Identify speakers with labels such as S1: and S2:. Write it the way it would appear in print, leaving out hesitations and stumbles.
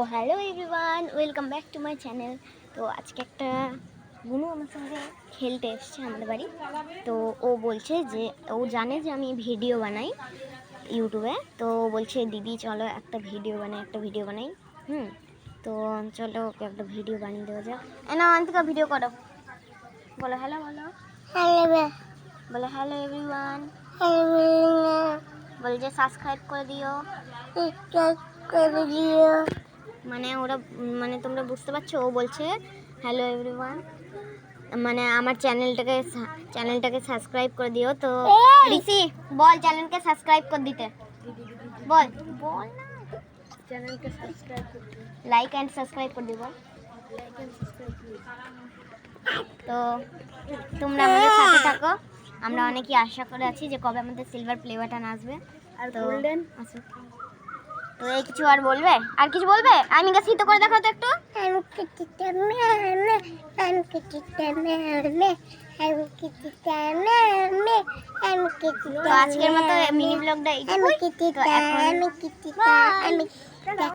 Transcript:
S1: তো hello everyone, welcome back to my channel. তো আজকে একটা বুনু আমার সঙ্গে খেলতে এসছে আমাদের বাড়ি। তো ও বলছে যে ও জানে যে আমি ভিডিও বানাই ইউটিউবে। তো ও বলছে দিদি চলো একটা ভিডিও বানাই। তো চলো ওকে একটা ভিডিও বানিয়ে দেওয়া যাক। না অন্তিকা ভিডিও করো, বলো হ্যালো, বলো হ্যালো এভরিওয়ান, বলে যে সাবস্ক্রাইব করে দিও। মানে ওরা মানে তোমরা বুঝতে পারছো, ও বলছে হ্যালো এভরিওয়ান, মানে আমার চ্যানেলটাকে সাবস্ক্রাইব করে দিও। তো ঋষি বল চ্যানেলকে সাবস্ক্রাইব করে দিতে, বল বল না, চ্যানেলকে সাবস্ক্রাইব করতে, লাইক এন্ড সাবস্ক্রাইব করে দিও, বল লাইক এন্ড সাবস্ক্রাইব। তো তোমরা আমাদের সাথে থাকো, আমরা অনেকই আশা করে আছি যে কবে আমাদের সিলভার প্লে বাটন আসবে আর গোল্ডেন আসবে। তো এই কিছু আর বলবে, আর কিছু বলবে? আমি গাছ হিতো করে দেখাও তো একটু। তো আজকের মতো মিনি ব্লগটা এইটুকুই। তো এখন